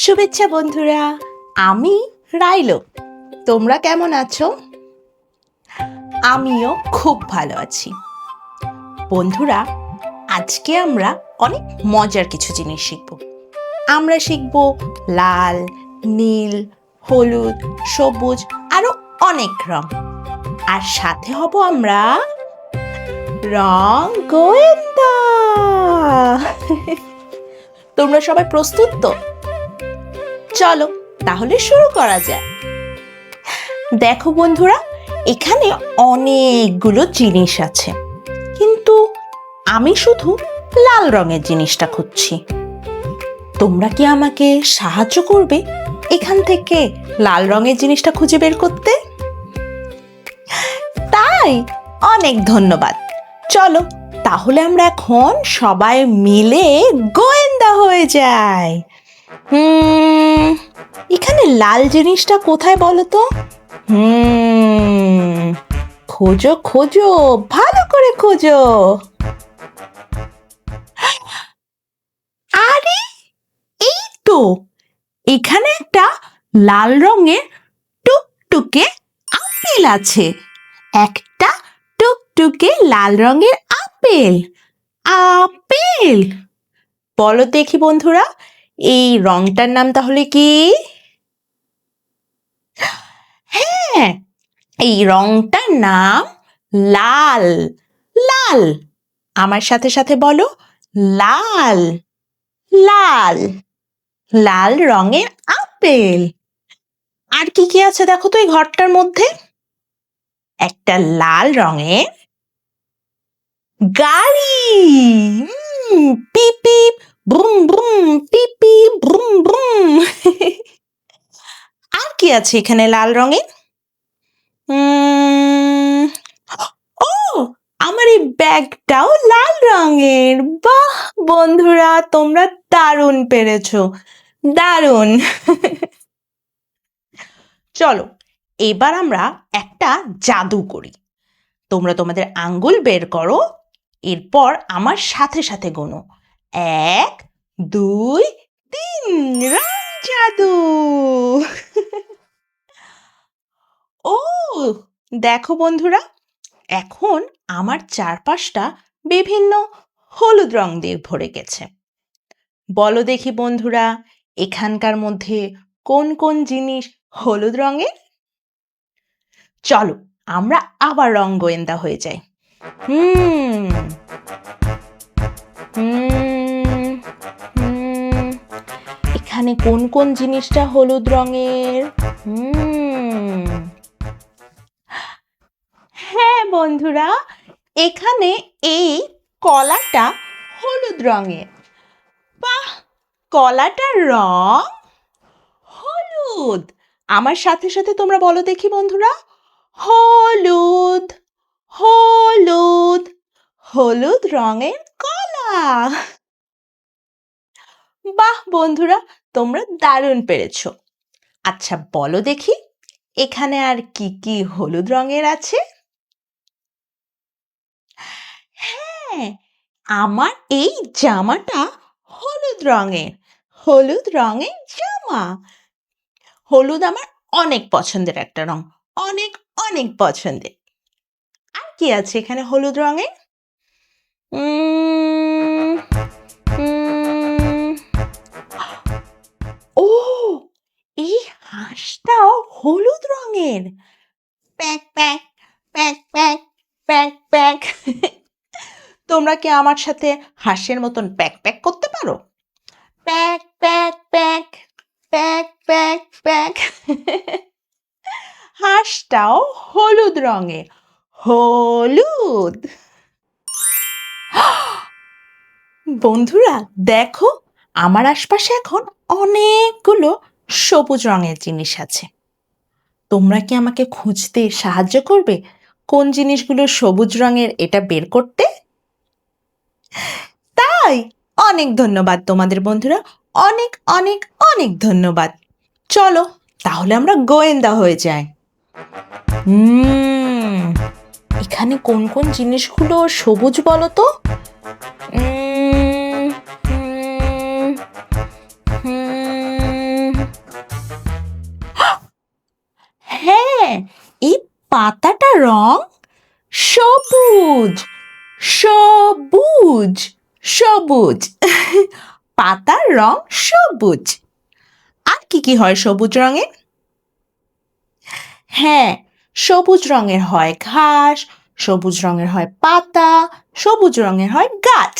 শুভেচ্ছা বন্ধুরা, আমি রাইলো। তোমরা কেমন আছো? আমিও খুব ভালো আছি। বন্ধুরা, আজকে আমরা অনেক মজার কিছু জিনিস শিখব। আমরা শিখব লাল, নীল, হলুদ, সবুজ আরো অনেক রং। আর সাথে হব আমরা রং গোয়েন্দা। তোমরা সবাই প্রস্তুত তো? চলো তাহলে শুরু করা যায়। দেখো বন্ধুরা, এখানে অনেকগুলো জিনিস আছে, কিন্তু আমি শুধু লাল রঙের জিনিসটা খুঁজছি। তোমরা কি আমাকে সাহায্য করবে এখান থেকে লাল রঙের জিনিসটা খুঁজে বের করতে? তাই অনেক ধন্যবাদ। চলো তাহলে আমরা এখন সবাই মিলে গোয়েন্দা হয়ে যাই। এখানে লাল জিনিসটা কোথায় বলো তো? খোঁজো খোঁজো, ভালো করে খোঁজো। আরে এই তো, এখানে একটা লাল রঙের টুকটুকে আপেল আছে। একটা টুকটুকে লাল রঙের আপেল। আপেল, বলো দেখি বন্ধুরা, এই রংটার নাম তাহলে কি? হ্যাঁ, এই রংটার নাম লাল। লাল, আমার সাথে সাথে বলো, লাল। লাল, লাল রঙের আপেল। আর কি কি আছে দেখো তো এই ঘরটার মধ্যে? একটা লাল রঙের গাড়ি। পিপ পিপ ব্রুম ব্রুম, পিপ পিপ ব্রুম ব্রুম। আর কি আছে এখানে লাল রঙের? ও, আমার এই ব্যাগটাও লাল রঙের। বাহ বন্ধুরা, তোমরা দারুণ পেরেছো, দারুণ। চলো এবার আমরা একটা জাদু করি। তোমরা তোমাদের আঙ্গুল বের করো, এরপর আমার সাথে সাথে গোনো। 1, 2, 3, রং জাদু। ও দেখো বন্ধুরা, এখন আমার চারপাশটা বিভিন্ন হলুদ রং দিয়ে ভরে গেছে। বলো দেখি বন্ধুরা, এখানকার মধ্যে কোন কোন জিনিস হলুদ রঙের? চলো আমরা আবার রং গোয়েন্দা হয়ে যাই। এখানে কোন কোন জিনিসটা হলুদ রঙের? হ্যাঁ বন্ধুরা, এখানে এই কলাটা হলুদ রঙের। বাহ, কলাটার রং হলুদ। আমার সাথে সাথে তোমরা বলো দেখি বন্ধুরা, হলুদ। হলুদ, হলুদ রঙের কলা। বাহ বন্ধুরা, তোমরা দারুণ পেরেছো। আচ্ছা বলো দেখি, এখানে আর কি কি হলুদ রঙের আছে? হ্যাঁ, আমার এই জামাটা হলুদ রঙের। হলুদ রঙের জামা। হলুদ আমার অনেক পছন্দের একটা রং, অনেক অনেক পছন্দের। আর কি আছে এখানে হলুদ রঙের? ও, এই হাঁসটাও হলুদ রঙের। প্যাক প্যাক প্যাক প্যাক প্যাক প্যাক। তোমরা কি আমার সাথে হাঁসের মতন প্যাক প্যাক করতে পারো? প্যাক প্যাক প্যাক প্যাক প্যাক প্যাক। হাঁসটাও হলুদ রঙের। হলুদ। বন্ধুরা দেখো, আমার আশপাশে এখন অনেকগুলো সবুজ রঙের জিনিস আছে। তোমরা কি আমাকে খুঁজতে সাহায্য করবে কোন জিনিসগুলো সবুজ রঙের এটা বের করতে? তাই অনেক ধন্যবাদ তোমাদের বন্ধুরা, অনেক অনেক অনেক ধন্যবাদ। চলো তাহলে আমরা গোয়েন্দা হয়ে যাই। এখানে কোন কোন জিনিসগুলো সবুজ বলো তো? পাতাটা রং সবুজ, সবুজ, সবুজ। পাতার রং সবুজ। আর কি কি হয় সবুজ রঙের? হ্যাঁ, সবুজ রঙের হয় ঘাস, সবুজ রঙের হয় পাতা, সবুজ রঙের হয় গাছ।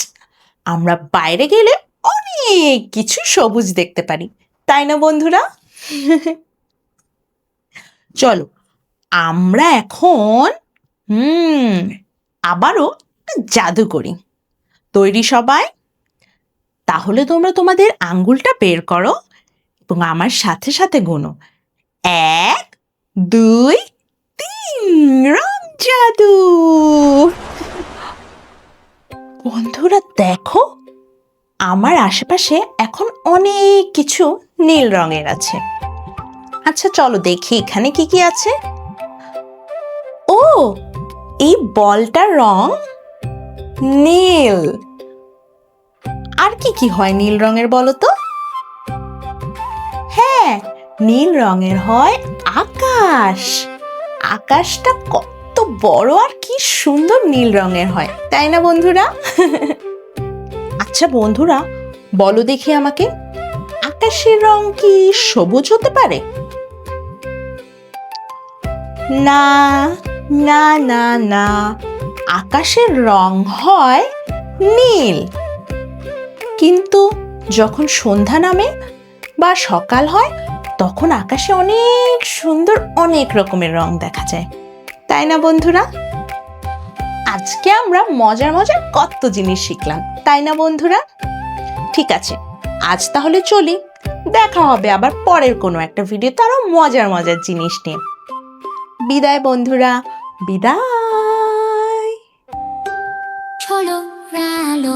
আমরা বাইরে গেলে অনেক কিছু সবুজ দেখতে পারি, তাই না বন্ধুরা? চলো আমরা এখন আবারও জাদু করি। তৈরি সবাই? তাহলে তোমরা তোমাদের আঙ্গুলটা বের করো এবং আমার সাথে সাথে গোনো। 1, 2, 3, রং জাদু। বন্ধুরা দেখো, আমার আশেপাশে এখন অনেক কিছু নীল রঙের আছে। আচ্ছা চলো দেখি এখানে কি কি আছে। ও, এই বলটার রং নীল। আর কি কি হয় নীল রঙের বলো তো? হ্যাঁ, নীল রঙের হয় আকাশ। আকাশটা কত বড় আর কি সুন্দর নীল রঙের হয়, তাই না বন্ধুরা? আচ্ছা বন্ধুরা, বলো দেখি আমাকে, আকাশের রং কি সবুজ হতে পারে? না, না, না, না, আকাশের রং হয় নীল। কিন্তু যখন সন্ধ্যা নামে বা সকাল হয় তখন আকাশে অনেক সুন্দর অনেক রকমের রং দেখা যায়, তাই না বন্ধুরা? আজকে আমরা মজার মজার কত জিনিস শিখলাম, তাই না বন্ধুরা? ঠিক আছে, আজ তাহলে চলি। দেখা হবে আবার পরের কোনো একটা ভিডিওতে আরো মজার মজার জিনিস নিয়ে। বিদায় বন্ধুরা, বিদায়। Colorado.